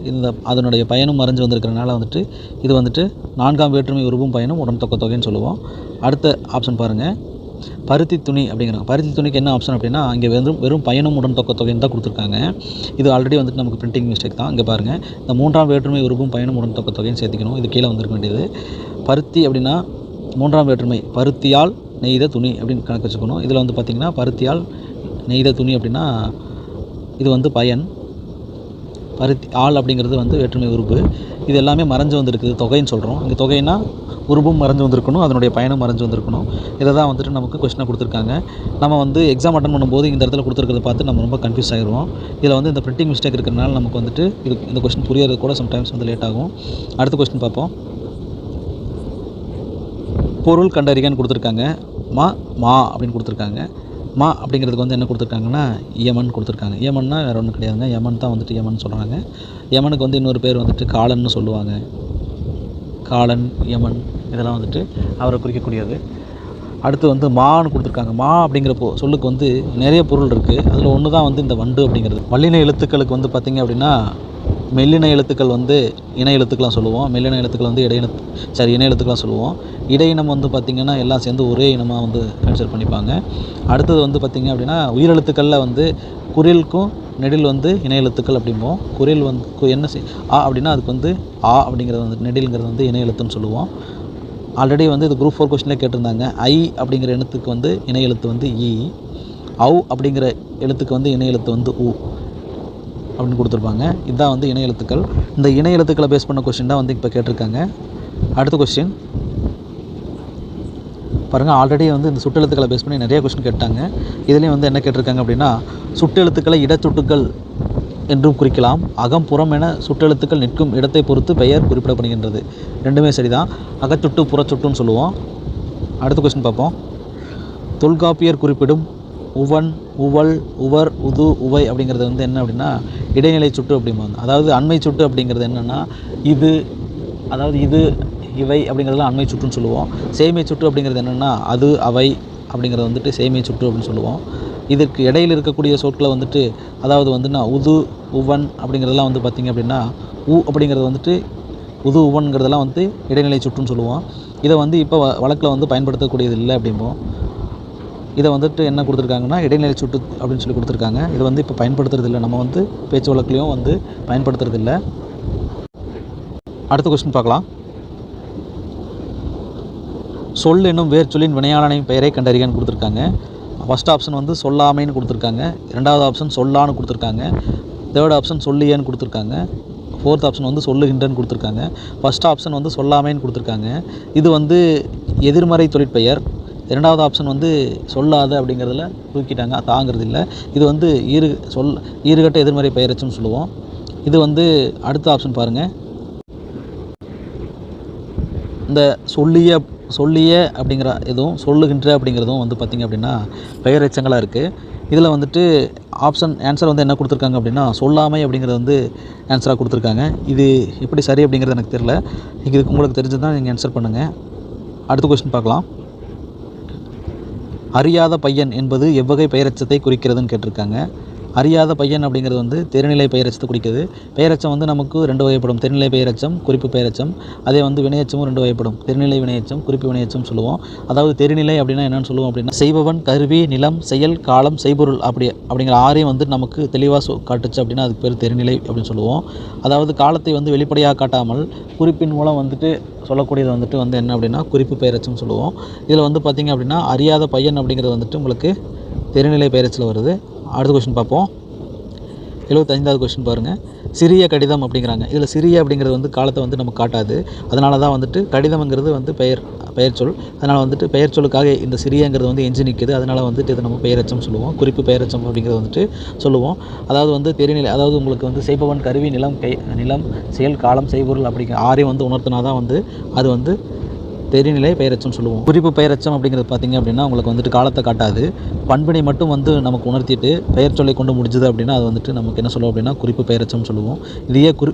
அதனுடைய பயனும் மறைஞ்சு வந்திருக்கிறனால வந்துட்டு இது வந்துட்டு 4ஆம் வேற்றுமை உருவும் பயனும் உடன் தொகைன்னு சொல்லுவோம். அடுத்த ஆப்ஷன் பாருங்கள், பருத்தி துணி அப்படிங்கிறாங்க. பருத்தி துணிக்கு என்ன ஆப்ஷன் அப்படின்னா இங்கே வெறும் பயனும் உடன் தொகைன்னு தான் கொடுத்துருக்காங்க. இது ஆல்ரெடி வந்துட்டு நமக்கு பிரிண்டிங் மிஸ்டேக் தான். இங்கே பாருங்கள், இந்த 3ஆம் வேற்றுமை உருவும் பயனும் உடன் தொகைன்னு சேர்த்திக்கணும். இது கீழே வந்துருக்க வேண்டியது. பருத்தி அப்படின்னா 3ஆம் வேற்றுமை, பருத்தியால் நெய்த துணி அப்படின்னு கணக்கு வச்சுக்கணும். இதில் வந்து பார்த்திங்கன்னா பருத்தியால் நெய்த துணி அப்படின்னா இது வந்து பயன். பருத்தி ஆள் அப்படிங்கிறது வந்து வேற்றுமை உறுப்பு. இது எல்லாமே மறைஞ்சு வந்திருக்குது தொகைன்னு சொல்கிறோம். இங்கே தொகைன்னா உருபும் மறைஞ்சு வந்திருக்கணும், அதனுடைய பயனும் மறைஞ்சு வந்திருக்கணும். இதை தான் வந்துட்டு நமக்கு கொஸ்டினாக கொடுத்துருக்காங்க. நம்ம வந்து எக்ஸாம் அட்டன் பண்ணும்போது இந்த இடத்துல கொடுத்துருக்கிறத பார்த்து நம்ம ரொம்ப கன்ஃபியூஸ் ஆகிடுவோம். இதில் வந்து இந்த பிரிண்டிங் மிஸ்டேக் இருக்கிறனால நமக்கு வந்துட்டு இந்த கொஸ்டின் புரியறது கூட சம்டைம்ஸ் வந்து லேட் ஆகும். அடுத்த கொஸ்டின் பார்ப்போம். பொருள் கண்டறிகன்னு கொடுத்துருக்காங்க. மா அப்படின்னு கொடுத்துருக்காங்க. மா அப்படிங்கிறதுக்கு வந்து என்ன கொடுத்துருக்காங்கன்னா யமன் கொடுத்துருக்காங்க. யமன்னா வேறு ஒன்றும் கிடையாதுங்க. யமன் தான் வந்துட்டு யமன் சொல்கிறாங்க. யமனுக்கு வந்து இன்னொரு பேர் வந்துட்டு காலன்னு சொல்லுவாங்க. காலன், யமன் இதெல்லாம் வந்துட்டு அவரை குறிக்கக்கூடியது. அடுத்து வந்து மான்னு கொடுத்துருக்காங்க. மா அப்படிங்கிற சொல்லுக்கு வந்து நிறைய பொருள் இருக்குது. அதில் ஒன்று தான் வந்து இந்த வண்டு அப்படிங்கிறது. வல்லின எழுத்துக்களுக்கு வந்து பார்த்திங்க அப்படின்னா மெல்லின எழுத்துக்கள் வந்து இணை எழுத்துக்கெலாம் சொல்லுவோம். மெல்லின எழுத்துக்கள் வந்து இணை எழுத்துக்கெலாம் சொல்லுவோம். இடையினம் வந்து பார்த்திங்கன்னா எல்லாம் சேர்ந்து ஒரே இனமாக வந்து கன்சிடர் பண்ணிப்பாங்க. அடுத்தது வந்து பார்த்திங்க அப்படின்னா உயிரெழுத்துக்களில் வந்து குறிலுக்கும் நெடில் வந்து இணை எழுத்துக்கள் அப்படிம்போம். குறில் வந்து என்ன ஆ அப்படின்னா அதுக்கு வந்து ஆ அப்படிங்கிறது வந்து நெடில்ங்கிறது வந்து இணை எழுத்துன்னு சொல்லுவோம். ஆல்ரெடி வந்து இது குரூப் 4 கொஸ்டின்லேயே கேட்டிருந்தாங்க. ஐ அப்படிங்கிற எழுத்துக்கு வந்து இணை எழுத்து வந்து இ. அவ் அப்படிங்கிற எழுத்துக்கு வந்து இணை எழுத்து வந்து உ அப்படின்னு கொடுத்துருப்பாங்க. இதுதான் வந்து இணை எழுத்துக்கள். இந்த இணை எழுத்துக்களை பேஸ் பண்ண கொஸ்டின் தான் வந்து இப்போ கேட்டிருக்காங்க. அடுத்த கொஸ்டின் பாருங்கள். ஆல்ரெடி வந்து இந்த சுட்டெழுத்துக்களை பேஸ் பண்ணி நிறைய கொஸ்டின் கேட்டாங்க. இதுலேயும் வந்து என்ன கேட்டிருக்காங்க அப்படின்னா சுட்டெழுத்துக்களை இடச்சுட்டுக்கள் என்றும் குறிக்கலாம். அகம் புறம் என சுட்டெழுத்துக்கள் நிற்கும் இடத்தை பொறுத்து பெயர் குறிப்பிடப்படுகின்றது. ரெண்டுமே சரிதான். அகச்சுட்டு புறச்சுட்டுன்னு சொல்லுவோம். அடுத்த கொஸ்டின் பார்ப்போம். தொல்காப்பியர் குறிப்பிடும் உவன், உவல், உவர், உது, உவை அப்படிங்கிறது வந்து என்ன அப்படின்னா இடைநிலை சுட்டு அப்படிம்பாங்க. அதாவது அண்மை சுட்டு அப்படிங்கிறது என்னென்னா இது, அதாவது இது, இவை அப்படிங்கிறதுலாம் அண்மை சுட்டுன்னு சொல்லுவோம். சேமை சுட்டு அப்படிங்கிறது என்னென்னா அது, அவை அப்படிங்கிறது வந்துட்டு சேமை சுட்டு அப்படின்னு சொல்லுவோம். இதற்கு இடையில் இருக்கக்கூடிய சொற்களை வந்துட்டு அதாவது வந்துன்னா உது, உவன் அப்படிங்கிறதெல்லாம் வந்து பார்த்திங்க அப்படின்னா அப்படிங்கிறது வந்துட்டு உது, உவன்கிறதெல்லாம் வந்து இடைநிலை சுட்டுன்னு சொல்லுவோம். இதை வந்து இப்போ வழக்கில் வந்து பயன்படுத்தக்கூடியது இல்லை அப்படிம்போம். இதை வந்துட்டு என்ன கொடுத்துருக்காங்கன்னா இடைநிலை சுட்டு அப்படின்னு சொல்லி கொடுத்துருக்காங்க. இதை வந்து இப்போ பயன்படுத்துறதில்லை. நம்ம வந்து பேச்சு வழக்குலையும் வந்து பயன்படுத்துறதில்லை. அடுத்த கொஸ்டின் பார்க்கலாம். சொல் என்னும் வேர் சொல்லின் வினையாளனை பெயரை கண்டறியன்னு கொடுத்துருக்காங்க. ஃபஸ்ட் ஆப்ஷன் வந்து சொல்லாமைன்னு கொடுத்துருக்காங்க. ரெண்டாவது ஆப்ஷன் சொல்லான்னு கொடுத்துருக்காங்க. தேர்ட் ஆப்ஷன் சொல்லியன்னு கொடுத்துருக்காங்க. ஃபோர்த் ஆப்ஷன் வந்து சொல்லுகின்றன்னு கொடுத்துருக்காங்க. ஃபஸ்ட் ஆப்ஷன் வந்து சொல்லாமைன்னு கொடுத்துருக்காங்க. இது வந்து எதிர்மறை தொழிற்பெயர். இரண்டாவது ஆப்ஷன் வந்து சொல்லாது அப்படிங்கிறதுல தூக்கிட்டாங்க, தாங்கிறது இல்லை. இது வந்து ஈறுகட்ட எதிர்மறை பெயரச்சுன்னு சொல்லுவோம். இது வந்து அடுத்த ஆப்ஷன் பாருங்கள். இந்த சொல்லிய அப்படிங்கிற இதுவும் சொல்லுகின்ற அப்படிங்கிறதும் வந்து பார்த்திங்க அப்படின்னா பெயரெச்சங்களாக இருக்குது. இதில் வந்துட்டு ஆன்சர் வந்து என்ன கொடுத்துருக்காங்க அப்படின்னா சொல்லாமை அப்படிங்கிறது வந்து ஆன்சராக கொடுத்துருக்காங்க. இது எப்படி சரி அப்படிங்கிறது எனக்கு தெரியல. இதுக்கு உங்களுக்கு தெரிஞ்சது தான் நீங்கள் ஆன்சர் பண்ணுங்கள். அடுத்த கொஸ்டின் பார்க்கலாம். அறியாத பையன் என்பது எவ்வகை பெயரெச்சத்தை குறிக்கிறதுன்னு கேட்டிருக்காங்க. அறியாத பையன் அப்படிங்கிறது வந்து தெரிநிலை பெயரெச்சத்தை குறிக்கிறது. பெயரெச்சம் வந்து நமக்கு 2 வகைப்படும். தெரிநிலை பெயரெச்சம், குறிப்பு பெயரெச்சம். அதே வந்து வினையச்சமும் 2 வகைப்படும். தெரிநிலை வினையச்சம், குறிப்பு வினையச்சம் சொல்லுவோம். அதாவது தெரிநிலை அப்படின்னா என்னென்னு சொல்லுவோம் அப்படின்னா செய்பவன், கருவி, நிலம், செயல், காலம், செய்பொருள் அப்படிங்கிற 6ஐயும் வந்து நமக்கு தெளிவாக காட்டுச்சு அப்படின்னா அதுக்கு பேர் தெரிநிலை அப்படின்னு சொல்லுவோம். அதாவது காலத்தை வந்து வெளிப்படையாக காட்டாமல் குறிப்பின் மூலம் வந்துட்டு சொல்லக்கூடியது வந்துட்டு வந்து என்ன அப்படின்னா குறிப்பு பெயரெச்சம் சொல்லுவோம். இதில் வந்து பார்த்திங்க அப்படின்னா அறியாத பையன் அப்படிங்கிறது வந்துட்டு உங்களுக்கு தெரிநிலை பெயரெச்சில் வருது. அடுத்த கொஸ்டின் பார்ப்போம். 75வது கொஸ்டின் பாருங்கள். சிறிய கடிதம் அப்படிங்கிறாங்க. இதில் சிறிய அப்படிங்கிறது வந்து காலத்தை வந்து நமக்கு காட்டாது. அதனால தான் வந்துட்டு கடிதம்ங்கிறது வந்து பெயர் சொல். அதனால் வந்துட்டு பெயர் சொல்லுக்காக இந்த சிறியங்கிறது வந்து எஞ்சி நிற்குது. அதனால் வந்துட்டு இதை நம்ம பெயரெச்சம் சொல்லுவோம். குறிப்பு பெயரெச்சம் அப்படிங்கிறது வந்துட்டு சொல்லுவோம். அதாவது வந்து தெரிநிலை, அதாவது உங்களுக்கு வந்து செய்பவன், கருவி, நிலம், செயல், காலம், செய்பொருள் அப்படிங்கிற 6ஐயும் வந்து உணர்த்தினா தான் வந்து அது வந்து தெரிநிலை பெயரெச்சம் சொல்லுவோம். குறிப்பு பெயரெச்சம் அப்படிங்கிறது பார்த்திங்க அப்படின்னா உங்களுக்கு வந்துட்டு காலத்தை காட்டாது. பண்பினை மட்டும் வந்து நமக்கு உணர்த்திட்டு பெயர் சொல்லை கொண்டு முடிஞ்சுது அப்படின்னா அது வந்துட்டு நமக்கு என்ன சொல்லுவோம் அப்படின்னா குறிப்பு பெயரெச்சம் சொல்லுவோம்.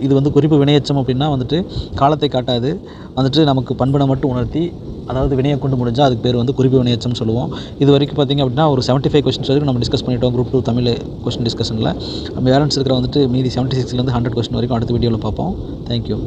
இது வந்து குறிப்பு வினையச்சம் அப்படின்னா வந்துட்டு காலத்தை காட்டாது, வந்துட்டு நமக்கு பண்பினை மட்டும் உணர்த்தி அதாவது வினையை கொண்டு முடிஞ்சால் அதுக்கு பேர் வந்து குறிப்பு வினையச்சம் சொல்லுவோம். இது வரைக்கும் பார்த்திங்க அப்படின்னா ஒரு 75 கொஸ்டின்ஸ் வரைக்கும் நம்ம டிஸ்கஸ் பண்ணிட்டோம் குரூப் 2 தமிழ் கொஸ்டின் டிஸ்கஷனில். பேலன்ஸ் இருக்கிற வந்துட்டு மீதி 76லேருந்து 100 கொஸ்டின் வரைக்கும் அடுத்த வீடியோவில் பார்ப்போம். தேங்க்யூ.